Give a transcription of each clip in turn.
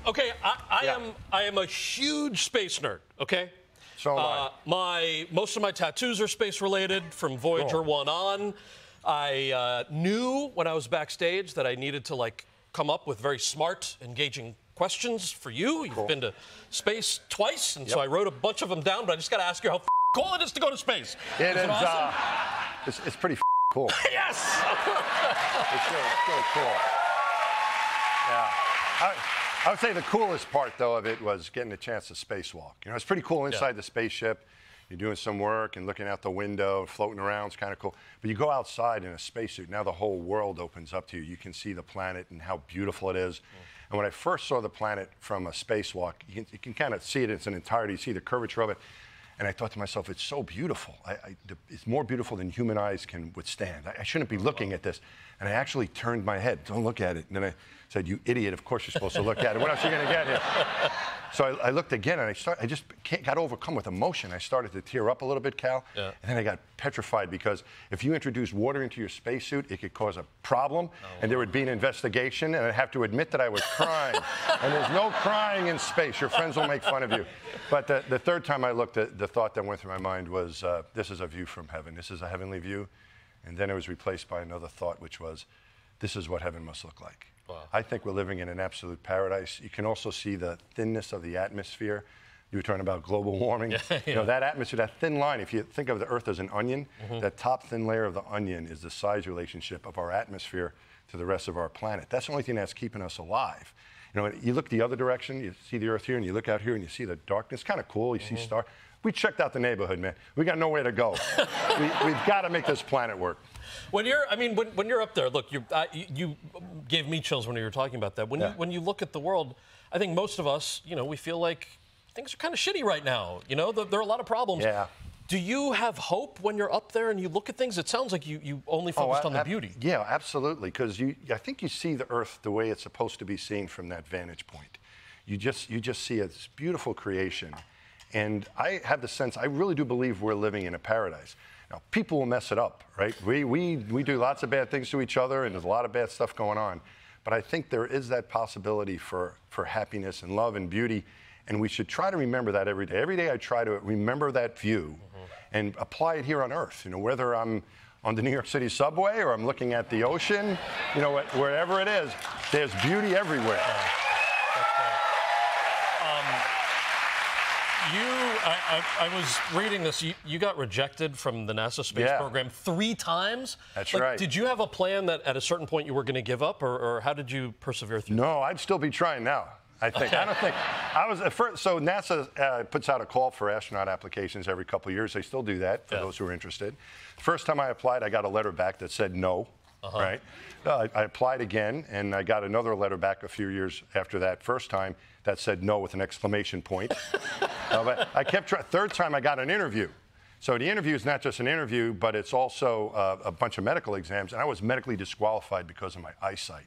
Okay, I am a huge space nerd, okay? So am I. Most of my tattoos are space-related from Voyager 1 on. I knew when I was backstage that I needed to, like, come up with very smart, engaging questions for you. You've been to space twice, and so I wrote a bunch of them down, but I just got to ask you how cool it is to go to space. It is awesome? It's pretty cool. Yes! It's really cool. Yeah. I would say the coolest part, though, of it was getting a chance to spacewalk. You know, it's pretty cool inside the spaceship. You're doing some work and looking out the window, floating around. It's kind of cool. But you go outside in a spacesuit. Now the whole world opens up to you. You can see the planet and how beautiful it is. And when I first saw the planet from a spacewalk, you can kind of see it in its entirety. You see the curvature of it. And I thought to myself, it's so beautiful. It's more beautiful than human eyes can withstand. I shouldn't be looking at this. And I actually turned my head. Don't look at it. And then I said, you idiot, of course you're supposed to look at it. What else are you going to get here? So I looked again, and I just got overcome with emotion. I started to tear up a little bit, Cal. Yeah. And then I got petrified because if you introduce water into your spacesuit, it could cause a problem, and there would be an investigation, and I'd have to admit that I was crying. And there's no crying in space. Your friends will make fun of you. But the third time I looked, the thought that went through my mind was, this is a view from heaven. This is a heavenly view. And then it was replaced by another thought, which was, this is what heaven must look like. Wow. I think we're living in an absolute paradise. You can also see the thinness of the atmosphere. You were talking about global warming. You know, that atmosphere, that thin line, if you think of the Earth as an onion, that top thin layer of the onion is the size relationship of our atmosphere to the rest of our planet. That's the only thing that's keeping us alive. You know, you look the other direction, you see the Earth here, and you look out here and you see the darkness. Kind of cool, you see stars. We checked out the neighborhood, man. We got nowhere to go. We've got to make this planet work. When you're up there, look, you gave me chills when you were talking about that. When you look at the world, I think most of us, you know, we feel like things are kind of shitty right now. You know, there are a lot of problems. Yeah. Do you have hope when you're up there and you look at things? It sounds like you only focused on the beauty. Yeah, absolutely. Because I think you see the Earth the way it's supposed to be seen from that vantage point. You just see this beautiful creation. And I have the sense, I really do believe we're living in a paradise. Now, people will mess it up, right? We do lots of bad things to each other, and there's a lot of bad stuff going on. But I think there is that possibility for happiness and love and beauty, and we should try to remember that every day. Every day I try to remember that view and apply it here on Earth. You know, whether I'm on the New York City subway or I'm looking at the ocean, you know, wherever it is, there's beauty everywhere. I was reading this. You got rejected from the NASA space program 3 times. That's right. Did you have a plan that at a certain point you were going to give up, or how did you persevere through? No, I'd still be trying now. I think. I don't think. I was at first. So NASA puts out a call for astronaut applications every couple of years. They still do that for those who are interested. The first time I applied, I got a letter back that said no. Right. I applied again, and I got another letter back a few years after that first time that said no with an exclamation point. But I kept trying. Third time, I got an interview. So the interview is not just an interview, but it's also a bunch of medical exams. And I was medically disqualified because of my eyesight.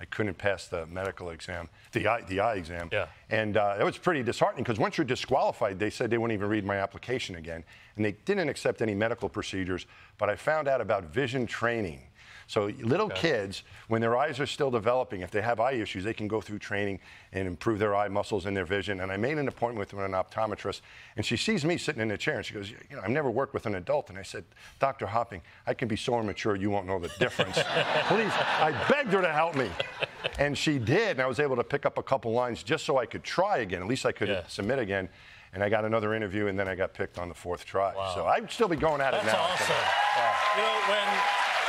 I couldn't pass the medical exam, the eye exam. Yeah. And it was pretty disheartening because once you're disqualified, they said they wouldn't even read my application again. And they didn't accept any medical procedures. But I found out about vision training. So little kids, when their eyes are still developing, if they have eye issues, they can go through training and improve their eye muscles and their vision. And I made an appointment with an optometrist, and she sees me sitting in a chair, and she goes, you know, I've never worked with an adult. And I said, Dr. Hopping, I can be so immature you won't know the difference. Please, I begged her to help me. And she did, and I was able to pick up a couple lines just so I could try again. At least I could submit again. And I got another interview, and then I got picked on the 4th try. Wow. So I'd still be going at it now. That's awesome. So, you know,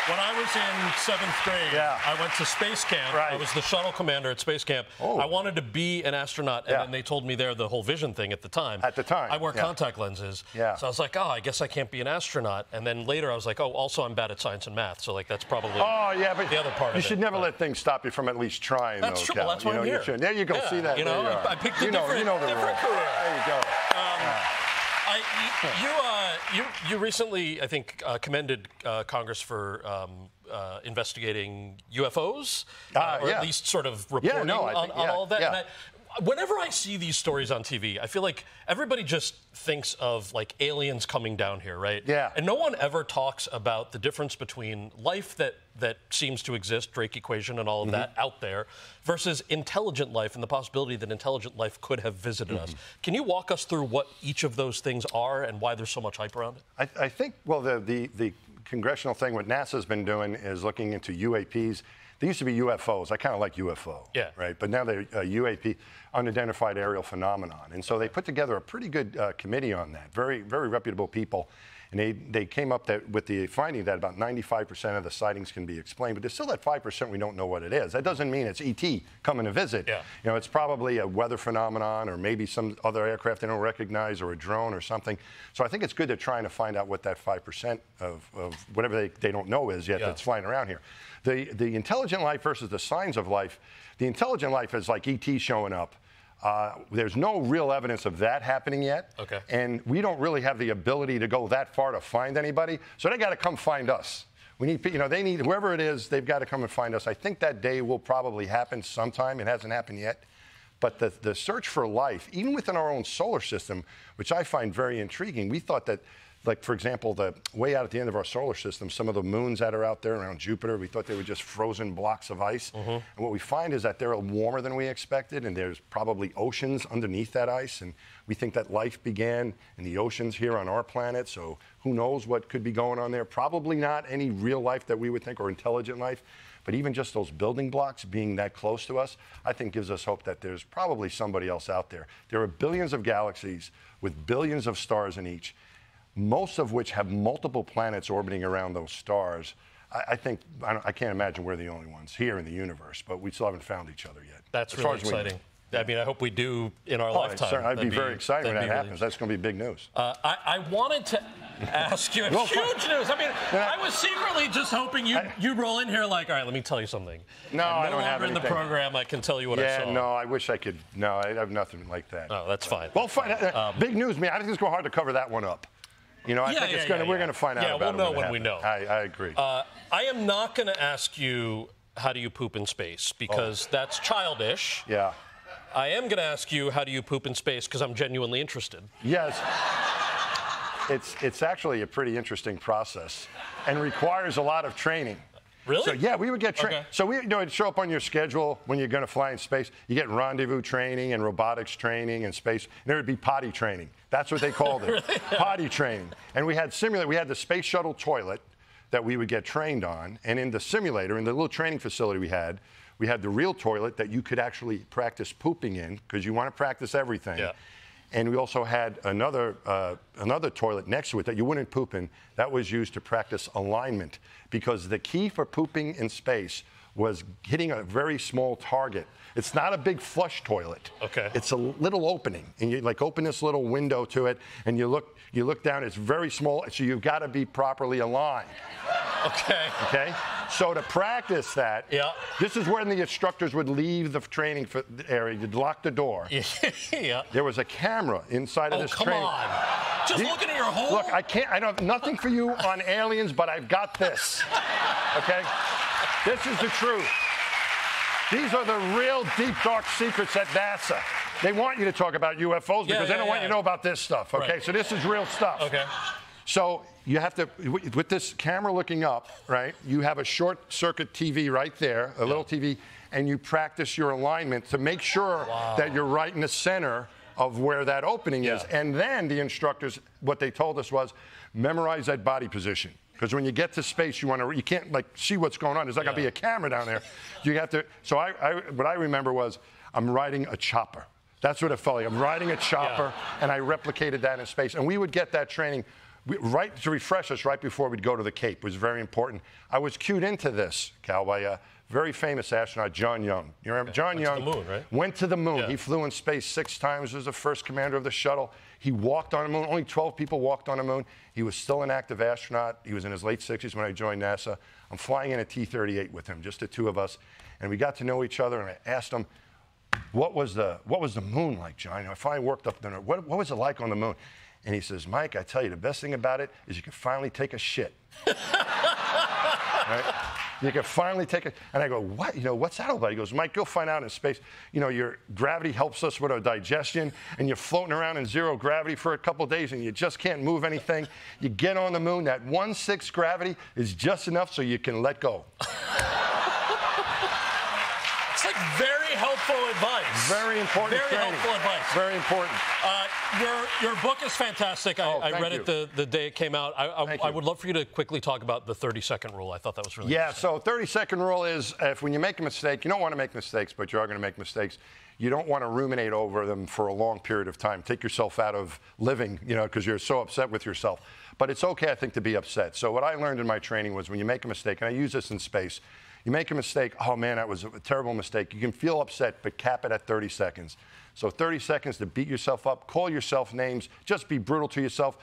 when I was in 7th grade, I went to space camp. I was the shuttle commander at space camp. I wanted to be an astronaut, and then they told me there the whole vision thing at the time. At the time. I wear contact lenses. So I was like, oh, I guess I can't be an astronaut. And then later I was like, oh, also I'm bad at science and math. So, like, that's probably the other part of it. You should never let things stop you from at least trying, That's true. Well, that's why I'm here. There you go. See that? You know, I picked a different career. There you go. You recently, I think, commended Congress for investigating UFOs, or at least sort of reporting on all of that. And Whenever I see these stories on TV, I feel like everybody just thinks of like aliens coming down here, right? Yeah. And no one ever talks about the difference between life that seems to exist, Drake equation and all of that out there, versus intelligent life and the possibility that intelligent life could have visited us. Can you walk us through what each of those things are and why there's so much hype around it? I think, well, the congressional thing, what NASA's been doing is looking into UAPs. They used to be UFOs. I kind of like UFO, right? But now they're UAP, unidentified aerial phenomenon. And so they put together a pretty good committee on that, very, very reputable people. And they came up with the finding that about 95% of the sightings can be explained, but there's still that 5% we don't know what it is. That doesn't mean it's ET coming to visit. Yeah. You know, it's probably a weather phenomenon or maybe some other aircraft they don't recognize or a drone or something. So I think it's good they're trying to find out what that 5% of whatever they don't know is yet that's flying around here. The intelligent life versus the signs of life, the intelligent life is like ET showing up. There's no real evidence of that happening yet. Okay. And we don't really have the ability to go that far to find anybody. So they got to come find us. We need, you know, they need, whoever it is, they've got to come and find us. I think that day will probably happen sometime. It hasn't happened yet. But the search for life, even within our own solar system, which I find very intriguing, we thought that, like, for example, the way out at the end of our solar system, some of the moons that are out there around Jupiter, we thought they were just frozen blocks of ice. And what we find is that they're warmer than we expected, and there's probably oceans underneath that ice. And we think that life began in the oceans here on our planet. So who knows what could be going on there? Probably not any real life that we would think, or intelligent life. But even just those building blocks being that close to us, I think gives us hope that there's probably somebody else out there. There are billions of galaxies with billions of stars in each, most of which have multiple planets orbiting around those stars. I think, I can't imagine we're the only ones here in the universe, but we still haven't found each other yet. That's really exciting. I mean, I hope we do in our lifetime. I'd be very excited when that happens. That's going to be big news. I wanted to ask you, huge news. I mean, I was secretly just hoping you roll in here like, all right, let me tell you something. No, I don't have anything. In the program, I can tell you what I saw. Yeah, no, I wish I could. No, I have nothing like that. Oh, that's fine. Well, fine. Big news, man. I think it's going to be hard to cover that one up. You know, I think it's going to, we're going to find out about it. Yeah, we'll know when we know. I agree. I am not going to ask you, how do you poop in space? Because that's childish. Yeah. I am going to ask you, how do you poop in space? Because I'm genuinely interested. Yes. It's actually a pretty interesting process and requires a lot of training. Really? So, yeah, we would get trained. Okay. So, it'd show up on your schedule when you're going to fly in space. You get rendezvous training and robotics training in space. And there would be potty training. That's what they called it. Really? Potty training. And we had the space shuttle toilet that we would get trained on. And in the simulator, in the little training facility we had the real toilet that you could actually practice pooping in, because you want to practice everything. Yeah. And we also had another toilet next to it that you wouldn't poop in. That was used to practice alignment, because the key for pooping in space was hitting a very small target. It's not a big flush toilet. Okay. It's a little opening, and you like open this little window to it, and you look down. It's very small, so you've got to be properly aligned. Okay. Okay. So to practice that, this is when the instructors would leave the training area. You'd lock the door. Yeah. There was a camera inside of this training. Oh, come on. Just looking at your hole? Look, I don't have nothing for you on aliens, but I've got this. Okay? This is the truth. These are the real deep, dark secrets at NASA. They want you to talk about UFOs because they don't want you to know about this stuff. Okay? Right. So this is real stuff. Okay. So you have to, with this camera looking up, right, you have a short circuit TV right there, a little TV, and you practice your alignment to make sure that you're right in the center of where that opening is. And then the instructors, what they told us was, memorize that body position. Because when you get to space, you can't like see what's going on. There's not going to be a camera down there. You have to. So what I remember was I'm riding a chopper. That's what it felt like. I'm riding a chopper, and I replicated that in space. And we would get that training right to refresh us right before we'd go to the Cape. It was very important. I was cued into this, Cal, by a very famous astronaut, John Young. You remember? John Young went to the moon, right? Went to the moon. Yeah. He flew in space 6 times. Was the first commander of the shuttle. He walked on the moon. Only 12 people walked on the moon. He was still an active astronaut. He was in his late 60s when I joined NASA. I'm flying in a T-38 with him, just the two of us. And we got to know each other, and I asked him, what was the moon like, John? I finally worked up there. What was it like on the moon? And he says, Mike, I tell you, the best thing about it is you can finally take a shit. Right? You can finally take it. And I go, what? You know, what's that all about? He goes, Mike, go find out in space. You know, your gravity helps us with our digestion, and you're floating around in zero gravity for a couple of days, and you just can't move anything. You get on the moon, that 1/6 gravity is just enough so you can let go. It's like very helpful advice. Very important Very training. helpful advice. Very important. Your book is fantastic. I read it the day it came out. I would love for you to quickly talk about the 30-second rule. I thought that was really interesting. So 30-second rule is when you make a mistake, you don't want to make mistakes, but you are going to make mistakes. You don't want to ruminate over them for a long period of time. Take yourself out of living, you know, because you're so upset with yourself. But it's okay, I think, to be upset. So what I learned in my training was when you make a mistake, and I use this in space, you make a mistake, oh man, that was a terrible mistake. You can feel upset, but cap it at 30 seconds. So 30 seconds to beat yourself up, call yourself names, just be brutal to yourself.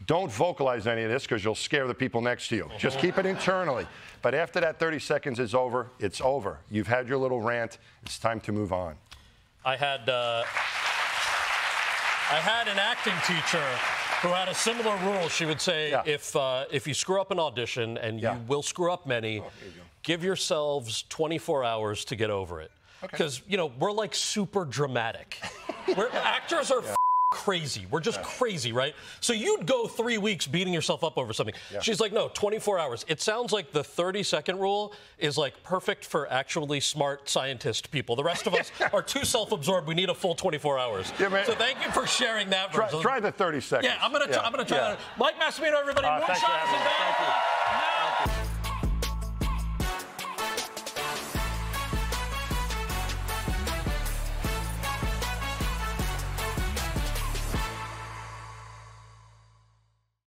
Don't vocalize any of this because you'll scare the people next to you. Just keep it internally. But after that 30 seconds is over, it's over. You've had your little rant. It's time to move on. I had an acting teacher who had a similar rule. She would say, if you screw up an audition, and you will screw up many, give yourselves 24 hours to get over it. Because, you know, we're like super dramatic. Actors are crazy. We're just crazy, right? So you'd go 3 weeks beating yourself up over something. She's like, no, 24 hours. It sounds like the 30-second rule is like perfect for actually smart scientist people. The rest of us are too self-absorbed. We need a full 24 hours. So thank you for sharing that. Try the 30 seconds. Yeah, I'm gonna try that. Mike Massimino, everybody. Moonshot is in bed.